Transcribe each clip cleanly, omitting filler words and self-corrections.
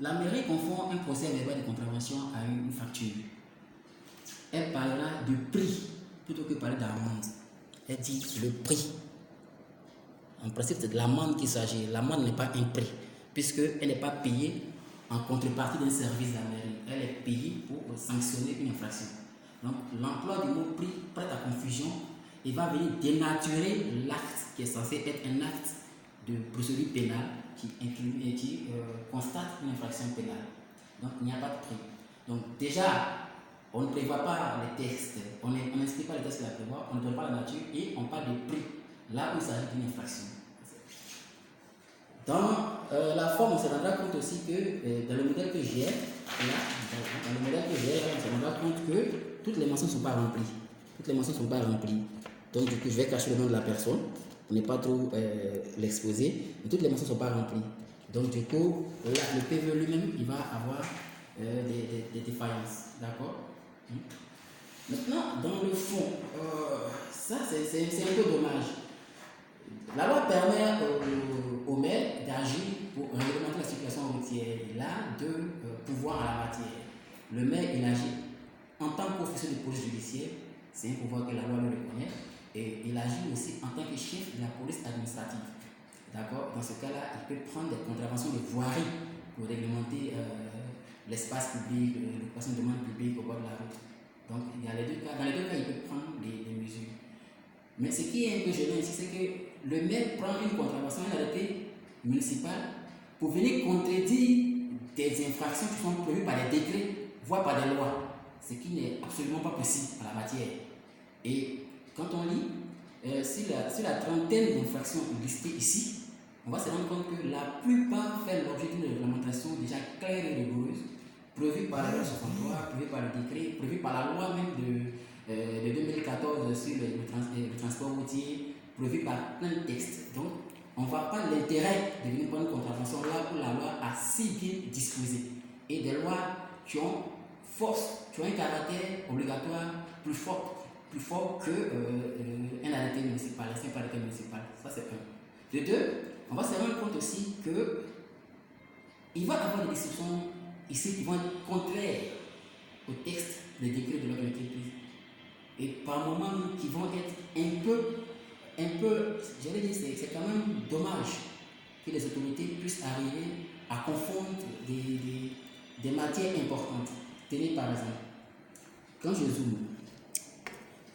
la mairie confond un procès verbal de contravention à une facture. Elle parlera de prix plutôt que parler d'amende. Elle dit le prix. En principe, c'est de l'amende qu'il s'agit. L'amende n'est pas un prix, puisqu'elle n'est pas payée en contrepartie d'un service de la mairie. Elle est payée pour sanctionner une infraction. Donc, l'emploi du mot prix prête à confusion et va venir dénaturer l'acte qui est censé être un acte de procédure pénale qui inclut et qui constate une infraction pénale. Donc, il n'y a pas de prix. Donc, déjà, on ne prévoit pas les textes, on n'explique pas les textes qui la prévoient, on ne donne pas la nature et on parle de prix, là où il s'agit d'une infraction. Dans la forme, on se rendra compte aussi que dans le modèle que j'ai, on se rendra compte que toutes les mentions ne sont pas remplies. Toutes les mentions ne sont pas remplies. Donc, du coup, je vais cacher le nom de la personne pour ne pas trop l'exposer. Mais toutes les mentions ne sont pas remplies. Donc, du coup, là, le PV lui-même, il va avoir des défaillances. D'accord? Maintenant, dans le fond, ça, c'est un peu dommage. La loi permet au maire d'agir pour réglementer la circulation routière. Il a deux pouvoirs en la matière. Le maire, il agit en tant qu'officier de police judiciaire, c'est un pouvoir que la loi le reconnaît, et il agit aussi en tant que chef de la police administrative. D'accord? Dans ce cas-là, il peut prendre des contraventions de voirie pour réglementer l'espace public, l'occupation de demande publique au bord de la route. Donc, il y a les deux cas. Dans les deux cas, il peut prendre des mesures. Mais ce qui est un peu gênant ici, c'est que le maire prend une contravention, une arrêté municipale pour venir contredire des infractions qui sont prévues par des décrets, voire par des lois, ce qui n'est absolument pas possible en la matière. Et quand on lit sur la trentaine d'infractions listées ici, on va se rendre compte que la plupart font l'objet d'une réglementation déjà claire et rigoureuse, prévue par la loi 63, prévue par le décret, prévue par la loi même de 2014 sur le transport routier, prévu par plein de textes. Donc, on ne voit pas l'intérêt de venir prendre une contravention là où la loi a si bien disposé. Et des lois qui ont force, qui ont un caractère obligatoire plus fort qu'un arrêté municipal, un simple arrêté municipal. Ça, c'est un. De deux, on va se rendre compte aussi qu'il va y avoir des décisions ici qui vont être contraires au texte des décrets de l'autorité prise. Et par moments qui vont être un peu, j'allais dire, c'est quand même dommage que les autorités puissent arriver à confondre des matières importantes. Tenez par exemple, quand je zoome,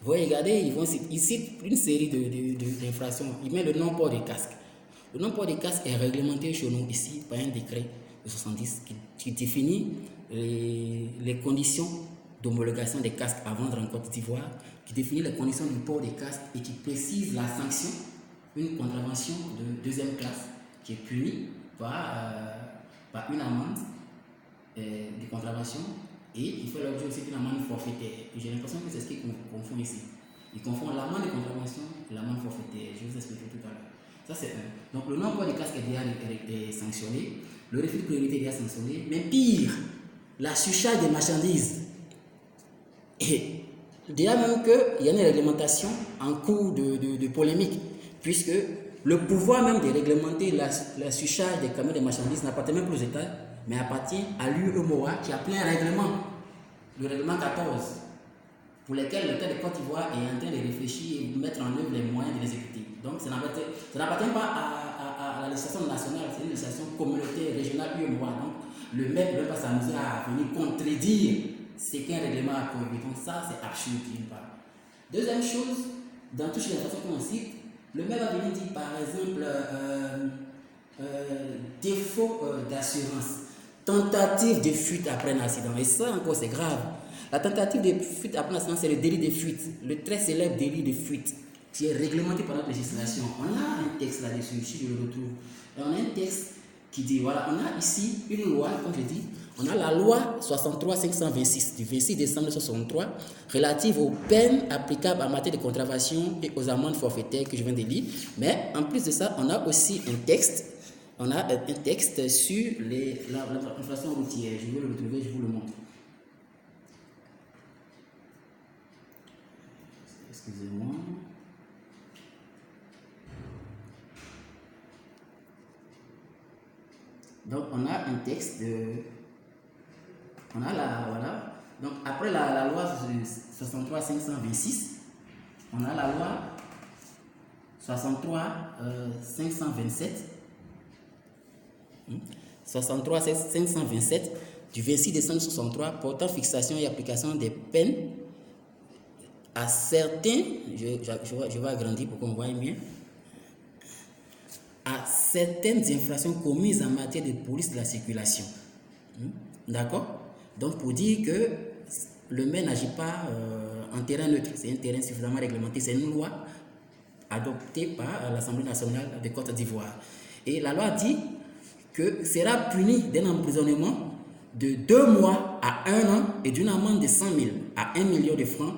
vous regardez, ils citent une série d'infractions. Ils mettent le non-port des casques. Le non-port des casques est réglementé chez nous ici par un décret de 70 qui définit les conditions d'homologation des casques à vendre en Côte d'Ivoire, qui définit les conditions du port des casques et qui précise la sanction, une contravention de deuxième classe qui est punie par une amende de contravention et il fait l'objet aussi d'une amende forfaitaire. Et j'ai l'impression que c'est ce qu'ils confondent ici. Ils confondent l'amende de contravention et l'amende forfaitaire. Je vous expliquerai tout à l'heure. Ça, c'est un. Donc, le non-port des casques est déjà sanctionné, le refus de priorité est déjà sanctionné, mais pire, la surcharge des marchandises. Et déjà même qu'il y a une réglementation en cours de polémique, puisque le pouvoir même de réglementer la surcharge des camions de marchandises n'appartient même plus aux États, mais appartient à l'UEMOA qui a plein règlement, le règlement 14, pour lequel l'État de Côte d'Ivoire est en train de réfléchir et de mettre en œuvre les moyens de l'exécuter. Donc ça n'appartient pas à la législation nationale, c'est une législation communautaire, régionale UEMOA. Donc le maire ne peut pas s'amuser à venir contredire ce qu'un règlement a prohibé. Donc ça, c'est absurde d'une part. Deuxième chose, dans toutes les infractions qu'on cite, le maire va venir dire par exemple défaut d'assurance, tentative de fuite après un accident. Et ça encore, c'est grave. La tentative de fuite après un accident, c'est le délit de fuite, le très célèbre délit de fuite qui est réglementé par notre législation. On a un texte là-dessus, si je le retrouve. Et on a un texte qui dit, voilà, on a ici une loi, comme je dis, on a la loi 63-526 du 26 décembre 1963 relative aux peines applicables en matière de contravention et aux amendes forfaitaires que je viens de lire. Mais en plus de ça, on a aussi un texte. On a un texte sur l'infraction routière. Je vais le retrouver, je vous le montre. Excusez-moi. Donc, on a un texte de... On a la... Voilà. Donc, après la loi 63-526, on a la loi 63-527. 63-527 du 26 décembre 63 portant fixation et application des peines à certains... Je vais agrandir pour qu'on voie mieux. À certaines infractions commises en matière de police de la circulation. D'accord? Donc, pour dire que le maire n'agit pas en terrain neutre, c'est un terrain suffisamment réglementé, c'est une loi adoptée par l'Assemblée nationale de Côte d'Ivoire. Et la loi dit que sera puni d'un emprisonnement de 2 mois à 1 an et d'une amende de 100 000 à 1 million de francs,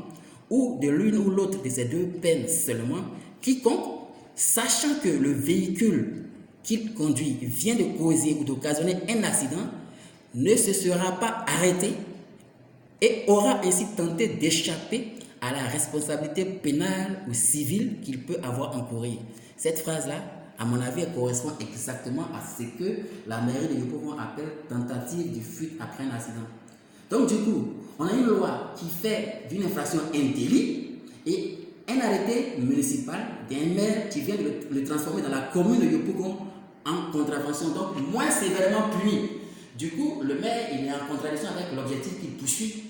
ou de l'une ou l'autre de ces deux peines seulement, quiconque, sachant que le véhicule qu'il conduit vient de causer ou d'occasionner un accident, ne se sera pas arrêté et aura ainsi tenté d'échapper à la responsabilité pénale ou civile qu'il peut avoir encourue. Cette phrase-là, à mon avis, elle correspond exactement à ce que la mairie de Yopougon appelle tentative de fuite après un accident. Donc du coup, on a une loi qui fait d'une infraction un délit et un arrêté municipal d'un maire qui vient de le transformer dans la commune de Yopougon en contravention, donc moins sévèrement puni. Du coup, le maire il est en contradiction avec l'objectif qu'il poursuit,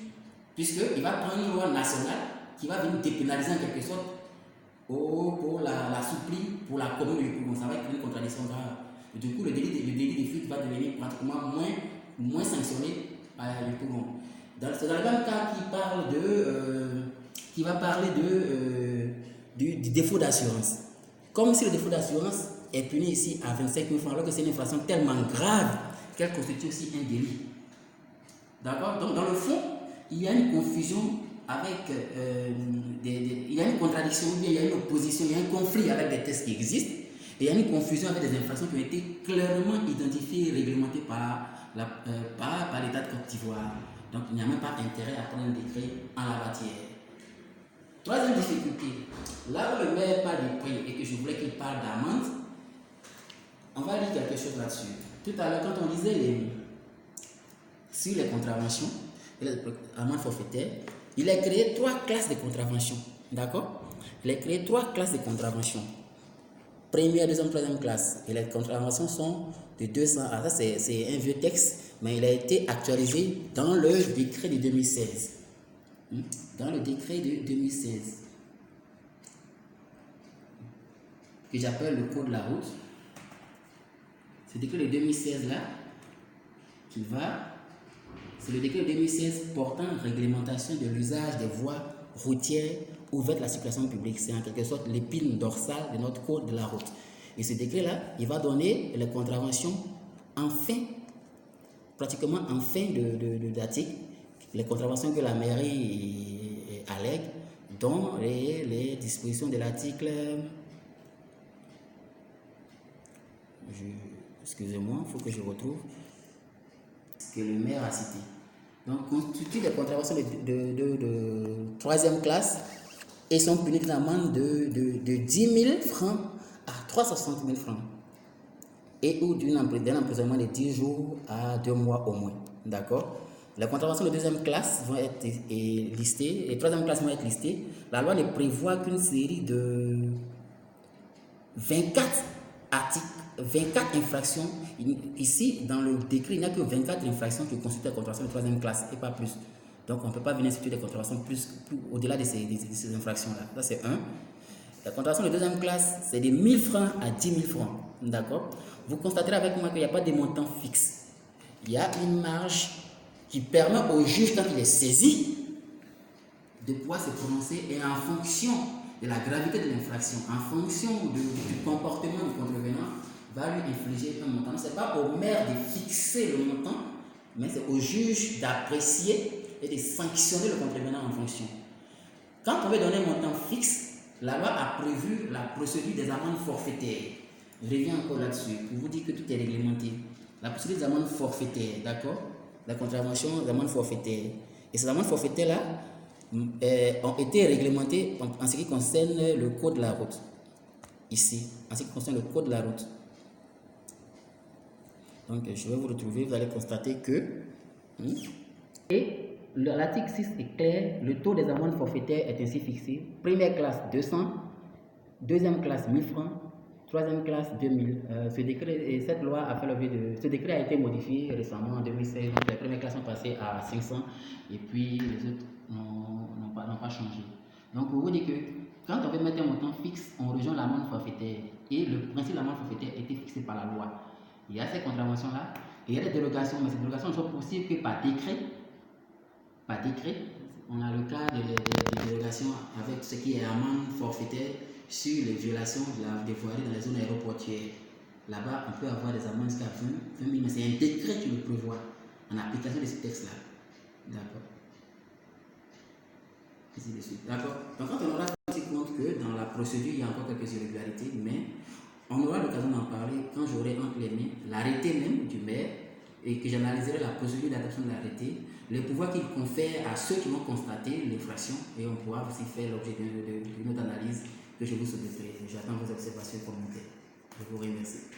puisqu'il va prendre une loi nationale qui va venir dépénaliser en quelque sorte pour la souplie pour la commune de Yopougon. Ça va être une contradiction grave. Et du coup, le délit de fuite va devenir pratiquement moins sanctionné à Yopougon. C'est dans le même cas qui va parler du défaut d'assurance. Comme si le défaut d'assurance est puni ici à 25 000 francs, alors que c'est une infraction tellement grave qu'elle constitue aussi un délit. D'accord? Donc, dans le fond, il y a une confusion avec il y a une contradiction, il y a une opposition, il y a un conflit avec des textes qui existent, et il y a une confusion avec des infractions qui ont été clairement identifiées et réglementées par l'État de Côte d'Ivoire. Donc, il n'y a même pas intérêt à prendre un décret en la matière. Troisième difficulté, là où le maire parle du prix et que je voulais qu'il parle d'amende, on va dire quelque chose là-dessus. Tout à l'heure, quand on disait sur les contraventions et les amendes forfaitaires, il a créé 3 classes de contraventions. D'accord? Il a créé 3 classes de contraventions. Première, deuxième, troisième classe. Et les contraventions sont de 200. Ah, ça, c'est un vieux texte, mais il a été actualisé dans le décret de 2016. Dans le décret de 2016, que j'appelle le code de la route. Ce décret de 2016 là, c'est le décret de 2016 portant réglementation de l'usage des voies routières ouvertes à la circulation publique. C'est en quelque sorte l'épine dorsale de notre code de la route. Et ce décret là, il va donner les contraventions pratiquement en fin d'article, les contraventions que la mairie allègue, dont les dispositions de l'article, excusez-moi, il faut que je retrouve ce que le maire a cité. Donc, constituent des contraventions de 3e classe et sont punies d'une amende de 10 000 francs à 360 000 francs et ou d'un emprisonnement de 10 jours à 2 mois au moins. D'accord? Les contraventions de 2e classe vont être listées et 3e classe vont être listées. La loi ne prévoit qu'une série de 24 articles, 24 infractions. Ici, dans le décret, il n'y a que 24 infractions qui constituent la contravention de 3e classe et pas plus. Donc, on ne peut pas venir instituer des contraventions plus au-delà de ces infractions-là. Ça, c'est 1. La contravention de 2e classe, c'est de 1 000 francs à 10 000 francs. D'accord? Vous constaterez avec moi qu'il n'y a pas de montant fixe. Il y a une marge qui permet au juge, quand il est saisi, de pouvoir se prononcer et en fonction de la gravité de l'infraction, en fonction du comportement du contrevenant, va lui infliger un montant. Ce n'est pas au maire de fixer le montant, mais c'est au juge d'apprécier et de sanctionner le contrevenant en fonction. Quand on veut donner un montant fixe, la loi a prévu la procédure des amendes forfaitaires. Je reviens encore là-dessus pour vous dire que tout est réglementé. La procédure des amendes forfaitaires, d'accord? La contravention des amendes forfaitaires. Et ces amendes forfaitaires-là ont été réglementées en ce qui concerne le code de la route. Ici, en ce qui concerne le code de la route. Donc, je vais vous retrouver, vous allez constater que... Et l'article 6 est clair, le taux des amendes forfaitaires est ainsi fixé. Première classe 200, deuxième classe 1000 francs, troisième classe 2000. Ce décret a été modifié récemment en 2016. Donc les premières classes sont passées à 500 et puis les autres n'ont pas changé. Donc pour vous dire que quand on veut mettre un montant fixe, on rejoint l'amende forfaitaire. Et le principe de l'amende forfaitaire a été fixé par la loi. Il y a ces contraventions-là et il y a des dérogations, mais ces dérogations ne sont possibles que par décret. Par décret, on a le cas des dérogations avec ce qui est amende forfaitaire sur les violations des voiries dans les zones aéroportuaires. Là-bas, on peut avoir des amendes jusqu'à 20 000, mais c'est un décret qui le prévoit en application de ce texte-là. D'accord. Ici de suite. D'accord. Donc, quand on aura pris compte que dans la procédure, il y a encore quelques irrégularités, mais on aura l'occasion d'en parler quand j'aurai entre les mains l'arrêté même du maire et que j'analyserai la procédure d'adoption de l'arrêté, les pouvoirs qu'il confère à ceux qui vont constater l'infraction et on pourra aussi faire l'objet d'une autre analyse que je vous soumettrai. J'attends vos observations et commentaires. Je vous remercie.